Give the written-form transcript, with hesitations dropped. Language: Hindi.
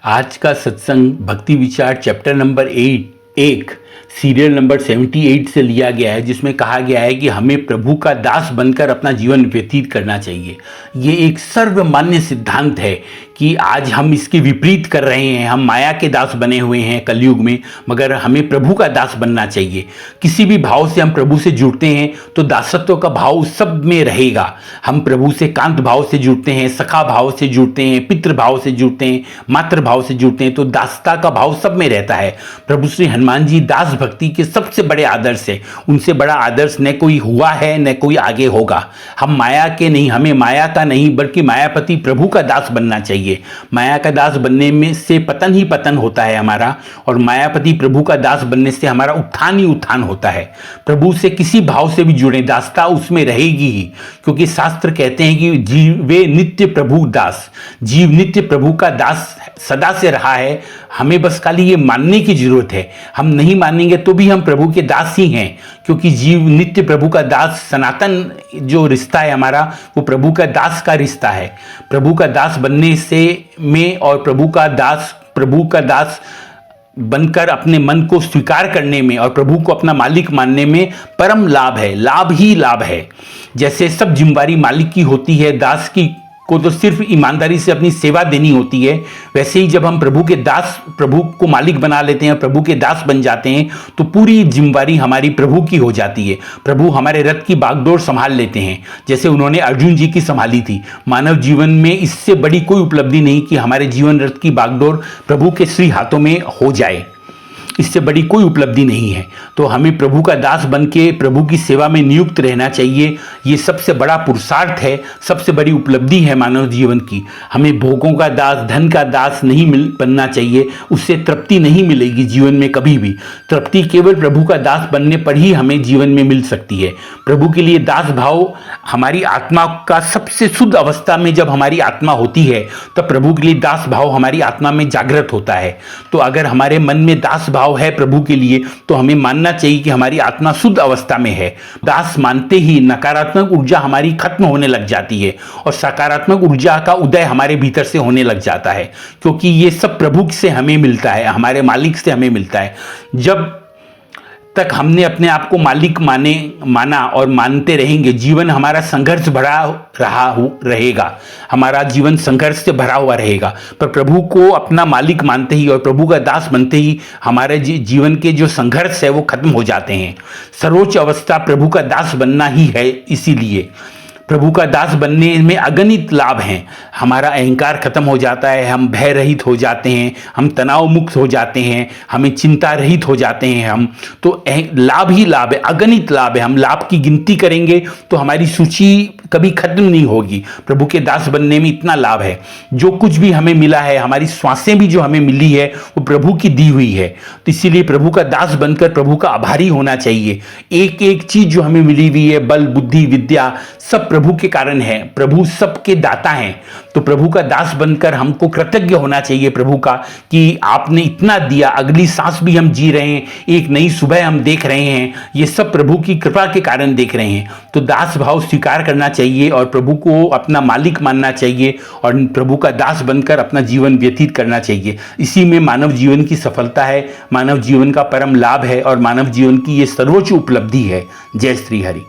आज का सत्संग भक्ति विचार चैप्टर नंबर 1 सीरियल नंबर 78 से लिया गया है, जिसमें कहा गया है कि हमें प्रभु का दास बनकर अपना जीवन व्यतीत करना चाहिए। ये एक सर्वमान्य सिद्धांत है कि आज हम इसके विपरीत कर रहे हैं। हम माया के दास बने हुए हैं कलयुग में, मगर हमें प्रभु का दास बनना चाहिए। किसी भी भाव से हम प्रभु से जुड़ते हैं तो दासत्व का भाव उस सब में रहेगा। हम प्रभु से कांत भाव से जुड़ते हैं, सखा भाव से जुड़ते हैं, पितृ भाव से जुड़ते हैं, मातृ भाव से जुड़ते हैं, तो दासता का भाव सब में रहता है। प्रभु श्री हनुमान जी दास भक्ति के सबसे बड़े आदर्श है। उनसे बड़ा आदर्श न कोई हुआ है न कोई आगे होगा। हम माया के नहीं, हमें माया का नहीं बल्कि मायापति प्रभु का दास बनना चाहिए। माया का दास बनने में से पतन ही पतन होता है हमारा, और मायापति प्रभु का दास बनने से हमारा उत्थान ही उत्थान होता है। प्रभु से किसी भाव से भी जुड़े, दासता उसमें रहेगी ही, क्योंकि शास्त्र कहते हैं कि जीवे नित्य प्रभु दास। जीव नित्य प्रभु का दास सदा से रहा है। हमें बस खाली ये मानने की जरूरत है। हम नहीं मानेंगे तो भी हम प्रभु के दास ही हैं, क्योंकि जीव नित्य प्रभु का दास, सनातन जो रिश्ता है हमारा वो प्रभु का दास का रिश्ता है। प्रभु का दास बनने से में और प्रभु का दास बनकर अपने मन को स्वीकार करने में और प्रभु को अपना मालिक मानने में परम लाभ है। लाभ ही लाभ है। जैसे सब जिम्मेवारी मालिक की होती है, दास की को तो सिर्फ ईमानदारी से अपनी सेवा देनी होती है, वैसे ही जब हम प्रभु के दास, प्रभु को मालिक बना लेते हैं, प्रभु के दास बन जाते हैं, तो पूरी जिम्मेवारी हमारी प्रभु की हो जाती है। प्रभु हमारे रथ की बागडोर संभाल लेते हैं, जैसे उन्होंने अर्जुन जी की संभाली थी। मानव जीवन में इससे बड़ी कोई उपलब्धि नहीं कि हमारे जीवन रथ की बागडोर प्रभु के श्री हाथों में हो जाए। इससे बड़ी कोई उपलब्धि नहीं है। तो हमें प्रभु का दास बन के प्रभु की सेवा में नियुक्त रहना चाहिए। ये सबसे बड़ा पुरुषार्थ है, सबसे बड़ी उपलब्धि है मानव जीवन की। हमें भोगों का दास, धन का दास नहीं बनना चाहिए। उससे तृप्ति नहीं मिलेगी जीवन में कभी भी। तृप्ति केवल प्रभु का दास बनने पर ही हमें जीवन में मिल सकती है। प्रभु के लिए दास भाव हमारी आत्मा का सबसे शुद्ध अवस्था में जब हमारी आत्मा होती है, तब प्रभु के लिए दास भाव हमारी आत्मा में जागृत होता है। तो अगर हमारे मन में दास भाव है प्रभु के लिए, तो हमें मानना चाहिए कि हमारी आत्मा शुद्ध अवस्था में है। दास मानते ही नकारात्मक ऊर्जा हमारी खत्म होने लग जाती है और सकारात्मक ऊर्जा का उदय हमारे भीतर से होने लग जाता है, क्योंकि ये सब प्रभु से हमें मिलता है, हमारे मालिक से हमें मिलता है। जब तक हमने अपने आप को मालिक माना और मानते रहेंगे, जीवन हमारा संघर्ष भरा रहेगा। हमारा जीवन संघर्ष से भरा हुआ रहेगा। पर प्रभु को अपना मालिक मानते ही और प्रभु का दास बनते ही हमारे जीवन के जो संघर्ष है वो खत्म हो जाते हैं। सर्वोच्च अवस्था प्रभु का दास बनना ही है। इसीलिए प्रभु का दास बनने में अगणित लाभ हैं। हमारा अहंकार खत्म हो जाता है, हम भय रहित हो जाते हैं, हम तनाव मुक्त हो जाते हैं, हमें चिंता रहित हो जाते हैं। हम तो लाभ ही लाभ है, अगणित लाभ है। हम लाभ की गिनती करेंगे तो हमारी सूची कभी खत्म नहीं होगी। प्रभु के दास बनने में इतना लाभ है। जो कुछ भी हमें मिला है, हमारी श्वासें भी जो हमें मिली है, वो प्रभु की दी हुई है। तो इसीलिए प्रभु का दास बनकर प्रभु का आभारी होना चाहिए। एक एक चीज जो हमें मिली हुई है, बल, बुद्धि, विद्या, सब प्रभु के कारण है। प्रभु सबके दाता हैं। तो प्रभु का दास बनकर हमको कृतज्ञ होना चाहिए प्रभु का, कि आपने इतना दिया। अगली सांस भी हम जी रहे हैं, एक नई सुबह हम देख रहे हैं, ये सब प्रभु की कृपा के कारण देख रहे हैं। तो दास भाव स्वीकार करना चाहिए और प्रभु को अपना मालिक मानना चाहिए और प्रभु का दास बनकर अपना जीवन व्यतीत करना चाहिए। इसी में मानव जीवन की सफलता है, मानव जीवन का परम लाभ है और मानव जीवन की ये सर्वोच्च उपलब्धि है। जय श्री हरि।